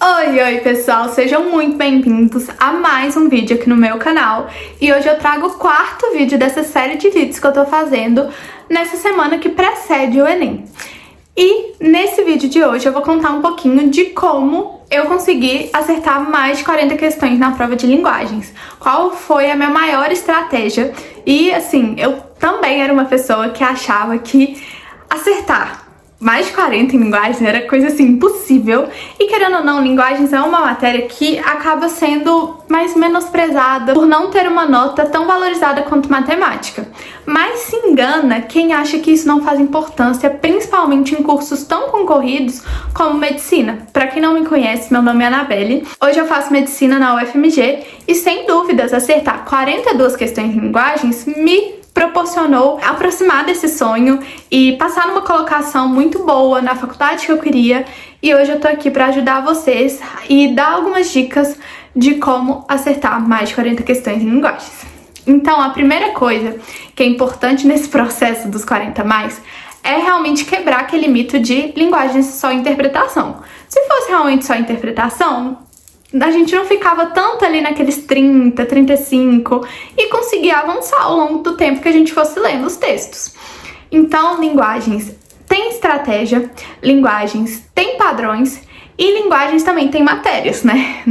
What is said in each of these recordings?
Oi pessoal, sejam muito bem-vindos a mais um vídeo aqui no meu canal. E hoje eu trago o quarto vídeo dessa série de vídeos que eu tô fazendo nessa semana que precede o Enem. E nesse vídeo de hoje eu vou contar um pouquinho de como eu consegui acertar mais de 40 questões na prova de linguagens. Qual foi a minha maior estratégia. E assim, eu também era uma pessoa que achava que acertar mais de 40 em linguagens era coisa assim impossível. E querendo ou não, linguagens é uma matéria que acaba sendo mais menosprezada por não ter uma nota tão valorizada quanto matemática. Mas se engana quem acha que isso não faz importância, principalmente em cursos tão concorridos como medicina. Para quem não me conhece, meu nome é Anabelle. Hoje eu faço medicina na UFMG e sem dúvidas acertar 42 questões em linguagens me proporcionou aproximar desse sonho e passar numa colocação muito boa na faculdade que eu queria. E hoje eu tô aqui para ajudar vocês e dar algumas dicas de como acertar mais de 40 questões em linguagens. Então, a primeira coisa que é importante nesse processo dos 40 mais é realmente quebrar aquele mito de linguagens só interpretação. Se fosse realmente só interpretação, a gente não ficava tanto ali naqueles 30, 35 e conseguia avançar ao longo do tempo que a gente fosse lendo os textos. Então, linguagens tem estratégia, linguagens tem padrões e linguagens também tem matérias, né?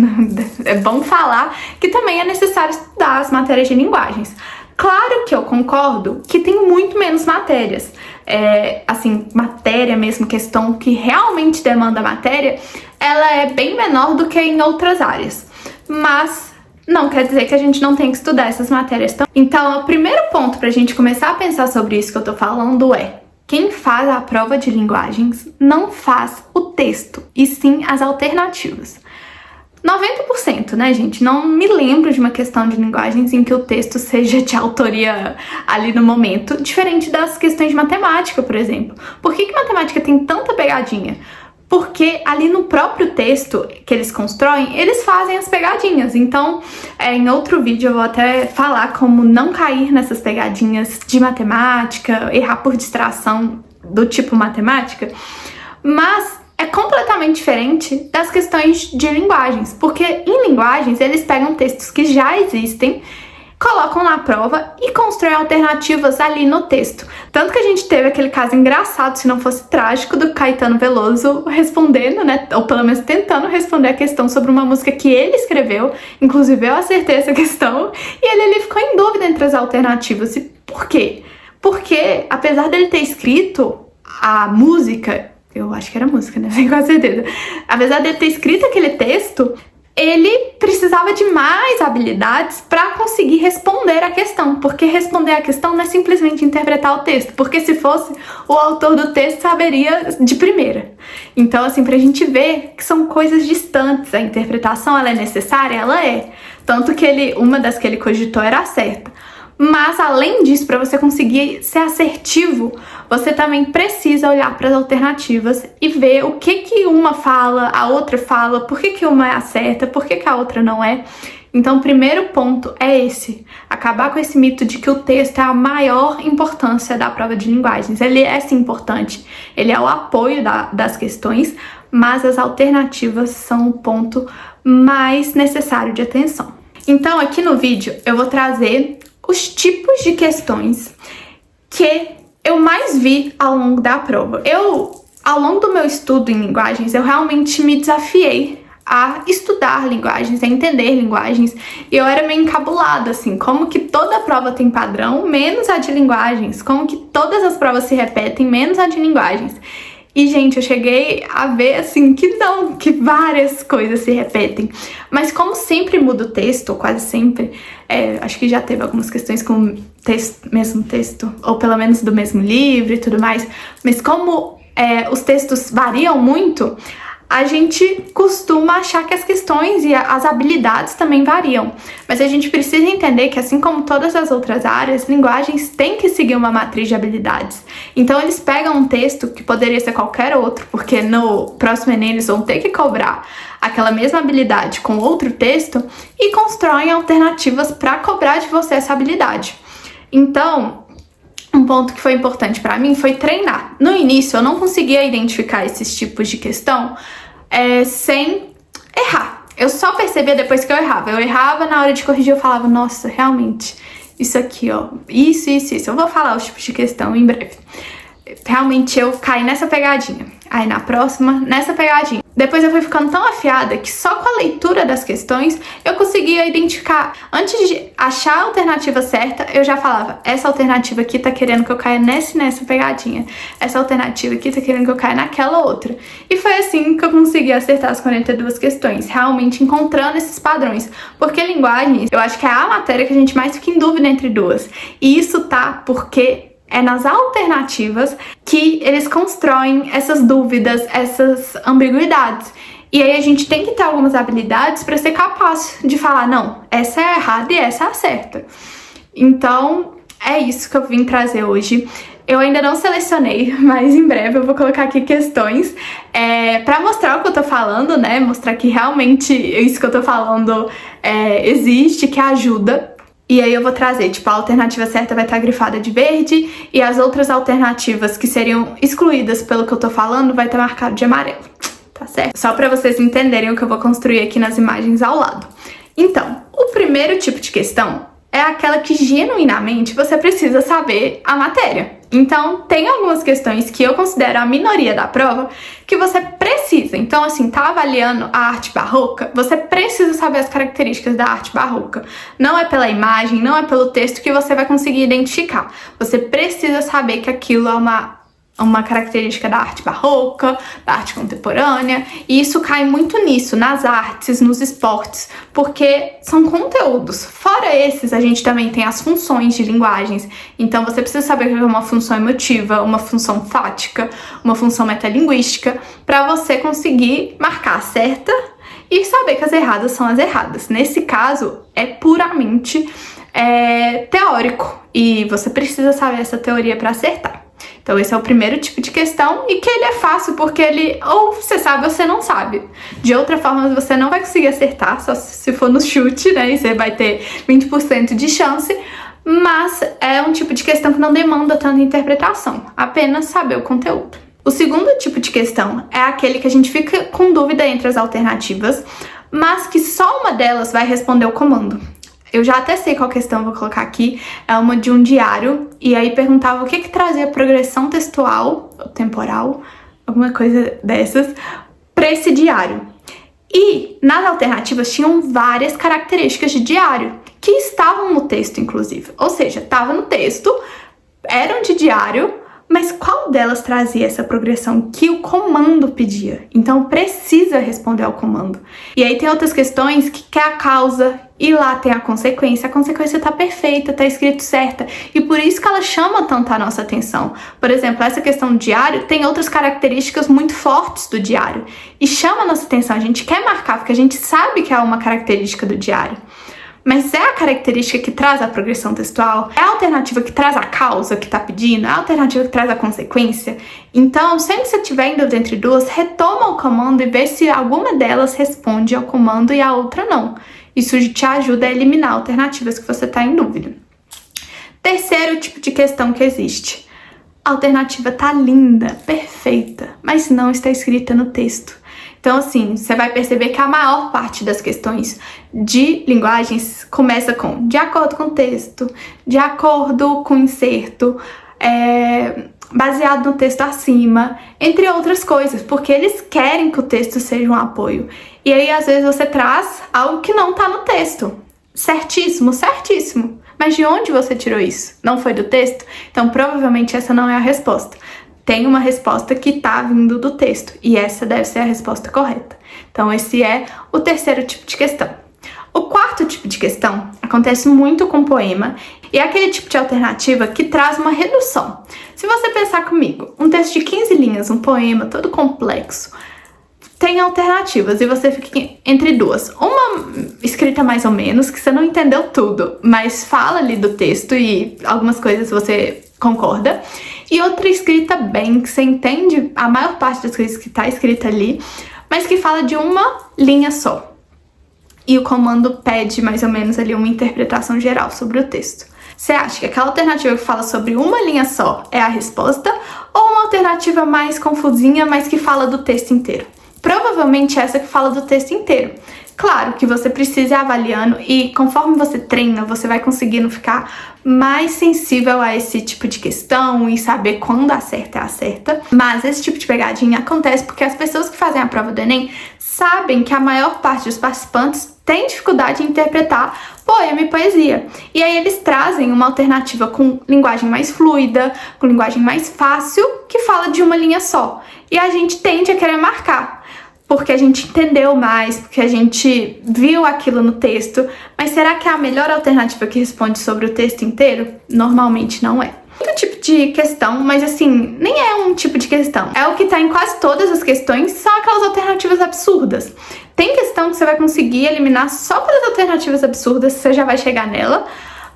É bom falar que também é necessário estudar as matérias de linguagens. Claro que eu concordo que tem muito menos matérias. Assim, matéria mesmo, questão que realmente demanda matéria, ela é bem menor do que em outras áreas. Mas não quer dizer que a gente não tem que estudar essas matérias também. Então, o primeiro ponto pra gente começar a pensar sobre isso que eu tô falando é: quem faz a prova de linguagens não faz o texto, e sim as alternativas. 90%, né, gente? Não me lembro de uma questão de linguagens em que o texto seja de autoria ali no momento, diferente das questões de matemática, por exemplo. Por que matemática tem tanta pegadinha? Porque ali no próprio texto que eles constroem, eles fazem as pegadinhas. Então, em outro vídeo eu vou até falar como não cair nessas pegadinhas de matemática, errar por distração do tipo matemática, mas é completamente diferente das questões de linguagens, porque em linguagens eles pegam textos que já existem, colocam na prova e constroem alternativas ali no texto. Tanto que a gente teve aquele caso engraçado, se não fosse trágico, do Caetano Veloso respondendo, né, ou pelo menos tentando responder a questão sobre uma música que ele escreveu. Inclusive eu acertei essa questão e ele ficou em dúvida entre as alternativas. E por quê? Porque apesar dele ter escrito a música, eu acho que era música, né? Com certeza. Apesar de ter escrito aquele texto, ele precisava de mais habilidades para conseguir responder a questão. Porque responder a questão não é simplesmente interpretar o texto. Porque se fosse, o autor do texto saberia de primeira. Então, assim, pra gente ver que são coisas distantes. A interpretação, ela é necessária? Ela é. Tanto que uma das que ele cogitou era a certa. Mas, além disso, para você conseguir ser assertivo, você também precisa olhar para as alternativas e ver o que uma fala, a outra fala, por que uma é a certa, por que a outra não é. Então, o primeiro ponto é esse: acabar com esse mito de que o texto é a maior importância da prova de linguagens. Ele é sim importante, ele é o apoio das questões, mas as alternativas são o ponto mais necessário de atenção. Então, aqui no vídeo, eu vou trazer os tipos de questões que eu mais vi ao longo da prova. Ao longo do meu estudo em linguagens, eu realmente me desafiei a estudar linguagens, a entender linguagens, e eu era meio encabulada, assim, como que toda prova tem padrão, menos a de linguagens, como que todas as provas se repetem, menos a de linguagens. E, gente, eu cheguei a ver, assim, que várias coisas se repetem. Mas como sempre muda o texto, ou quase sempre, acho que já teve algumas questões com mesmo texto, ou pelo menos do mesmo livro e tudo mais, mas como os textos variam muito, a gente costuma achar que as questões e as habilidades também variam. Mas a gente precisa entender que, assim como todas as outras áreas, linguagens têm que seguir uma matriz de habilidades. Então eles pegam um texto que poderia ser qualquer outro, porque no próximo Enem eles vão ter que cobrar aquela mesma habilidade com outro texto, e constroem alternativas para cobrar de você essa habilidade. Então, um ponto que foi importante para mim foi treinar. No início eu não conseguia identificar esses tipos de questão sem errar. Eu só percebia depois que eu errava. Eu errava, na hora de corrigir eu falava, nossa, realmente, isso aqui, ó, isso. Eu vou falar os tipos de questão em breve. Realmente eu caí nessa pegadinha. Aí na próxima, nessa pegadinha. Depois eu fui ficando tão afiada que só com a leitura das questões eu conseguia identificar. Antes de achar a alternativa certa, eu já falava, essa alternativa aqui tá querendo que eu caia nessa pegadinha. Essa alternativa aqui tá querendo que eu caia naquela outra. E foi assim que eu consegui acertar as 42 questões, realmente encontrando esses padrões. Porque linguagem, eu acho que é a matéria que a gente mais fica em dúvida entre duas. E isso tá porque é nas alternativas que eles constroem essas dúvidas, essas ambiguidades. E aí a gente tem que ter algumas habilidades para ser capaz de falar, não, essa é errada e essa é a certa. Então, é isso que eu vim trazer hoje. Eu ainda não selecionei, mas em breve eu vou colocar aqui questões para mostrar o que eu tô falando, né? Mostrar que realmente isso que eu tô falando existe, que ajuda. E aí eu vou trazer, tipo, a alternativa certa vai estar grifada de verde e as outras alternativas que seriam excluídas pelo que eu tô falando vai estar marcado de amarelo, tá certo? Só pra vocês entenderem o que eu vou construir aqui nas imagens ao lado. Então, o primeiro tipo de questão é aquela que genuinamente você precisa saber a matéria. Então, tem algumas questões que eu considero a minoria da prova que você precisa. Então, assim, tá avaliando a arte barroca, você precisa saber as características da arte barroca. Não é pela imagem, não é pelo texto que você vai conseguir identificar. Você precisa saber que aquilo é uma característica da arte barroca, da arte contemporânea, e isso cai muito nisso, nas artes, nos esportes, porque são conteúdos. Fora esses, a gente também tem as funções de linguagens, então você precisa saber o que é uma função emotiva, uma função fática, uma função metalinguística, para você conseguir marcar a certa e saber que as erradas são as erradas. Nesse caso, é puramente teórico, e você precisa saber essa teoria para acertar. Então esse é o primeiro tipo de questão e que ele é fácil porque ele ou você sabe ou você não sabe. De outra forma você não vai conseguir acertar, só se for no chute, né? E você vai ter 20% de chance, mas é um tipo de questão que não demanda tanta interpretação, apenas saber o conteúdo. O segundo tipo de questão é aquele que a gente fica com dúvida entre as alternativas, mas que só uma delas vai responder o comando. Eu já até sei qual questão eu vou colocar aqui, é uma de um diário, e aí perguntava o que trazia progressão textual, ou temporal, alguma coisa dessas, para esse diário. E nas alternativas tinham várias características de diário, que estavam no texto, inclusive. Ou seja, estava no texto, eram de diário, mas qual delas trazia essa progressão que o comando pedia? Então precisa responder ao comando. E aí tem outras questões que quer a causa, e lá tem a consequência tá perfeita, tá escrito certa, e por isso que ela chama tanto a nossa atenção. Por exemplo, essa questão do diário tem outras características muito fortes do diário, e chama a nossa atenção, a gente quer marcar, porque a gente sabe que é uma característica do diário. Mas é a característica que traz a progressão textual? É a alternativa que traz a causa que tá pedindo? É a alternativa que traz a consequência? Então, sempre que você tiver em dúvida entre duas, retoma o comando e vê se alguma delas responde ao comando e a outra não. Isso te ajuda a eliminar alternativas que você tá em dúvida. Terceiro tipo de questão que existe. A alternativa tá linda, perfeita, mas não está escrita no texto. Então, assim, você vai perceber que a maior parte das questões de linguagens começa com de acordo com o texto, de acordo com o inserto, baseado no texto acima, entre outras coisas, porque eles querem que o texto seja um apoio. E aí, às vezes, você traz algo que não tá no texto. Certíssimo, certíssimo. Mas de onde você tirou isso? Não foi do texto? Então, provavelmente, essa não é a resposta. Tem uma resposta que tá vindo do texto, e essa deve ser a resposta correta. Então, esse é o terceiro tipo de questão. O quarto tipo de questão acontece muito com poema, e é aquele tipo de alternativa que traz uma redução. Se você pensar comigo, um texto de 15 linhas, um poema todo complexo, tem alternativas, e você fica entre duas. Uma escrita mais ou menos, que você não entendeu tudo, mas fala ali do texto e algumas coisas você concorda. E outra escrita bem, que você entende a maior parte das coisas que tá escrita ali, mas que fala de uma linha só. E o comando pede mais ou menos ali uma interpretação geral sobre o texto. Você acha que aquela alternativa que fala sobre uma linha só é a resposta? Ou uma alternativa mais confusinha, mas que fala do texto inteiro? provavelmente essa que fala do texto inteiro. Claro que você precisa ir avaliando e conforme você treina, você vai conseguindo ficar mais sensível a esse tipo de questão e saber quando a certa é a certa. Mas esse tipo de pegadinha acontece porque as pessoas que fazem a prova do Enem sabem que a maior parte dos participantes tem dificuldade em interpretar poema e poesia. E aí eles trazem uma alternativa com linguagem mais fluida, com linguagem mais fácil, que fala de uma linha só. E a gente tende a querer marcar, porque a gente entendeu mais, porque a gente viu aquilo no texto. Mas será que é a melhor alternativa que responde sobre o texto inteiro? Normalmente não é. Outro tipo de questão, mas assim, nem é um tipo de questão. É o que tá em quase todas as questões, são aquelas alternativas absurdas. Tem questão que você vai conseguir eliminar só pelas alternativas absurdas, você já vai chegar nela.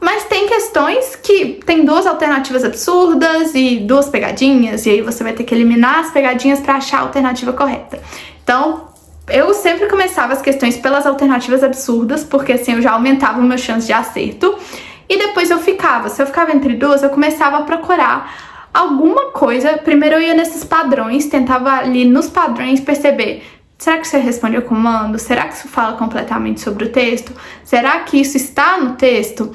Mas tem questões que tem 2 alternativas absurdas e 2 pegadinhas, e aí você vai ter que eliminar as pegadinhas para achar a alternativa correta. Então, eu sempre começava as questões pelas alternativas absurdas, porque assim eu já aumentava o meu chance de acerto. E depois se eu ficava entre 2, eu começava a procurar alguma coisa. Primeiro eu ia nesses padrões, tentava ali nos padrões perceber: será que você respondeu comando? Será que isso fala completamente sobre o texto? Será que isso está no texto?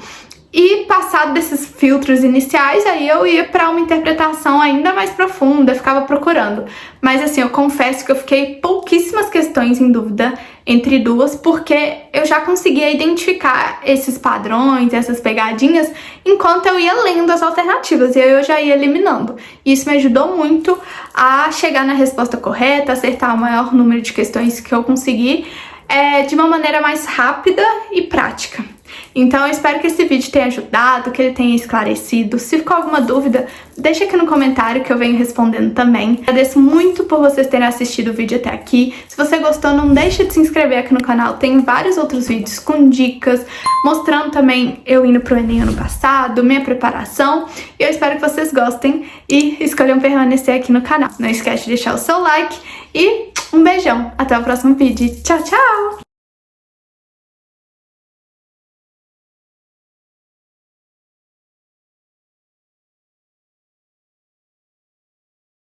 E passado desses filtros iniciais, aí eu ia para uma interpretação ainda mais profunda, ficava procurando. Mas assim, eu confesso que eu fiquei pouquíssimas questões em dúvida entre 2, porque eu já conseguia identificar esses padrões, essas pegadinhas, enquanto eu ia lendo as alternativas, e aí eu já ia eliminando. E isso me ajudou muito a chegar na resposta correta, acertar o maior número de questões que eu consegui, de uma maneira mais rápida e prática. Então eu espero que esse vídeo tenha ajudado, que ele tenha esclarecido. Se ficou alguma dúvida, deixa aqui no comentário que eu venho respondendo também. Agradeço muito por vocês terem assistido o vídeo até aqui. Se você gostou, não deixa de se inscrever aqui no canal. Tem vários outros vídeos com dicas, mostrando também eu indo pro Enem ano passado, minha preparação. E eu espero que vocês gostem e escolham permanecer aqui no canal. Não esquece de deixar o seu like e um beijão. Até o próximo vídeo. Tchau, tchau!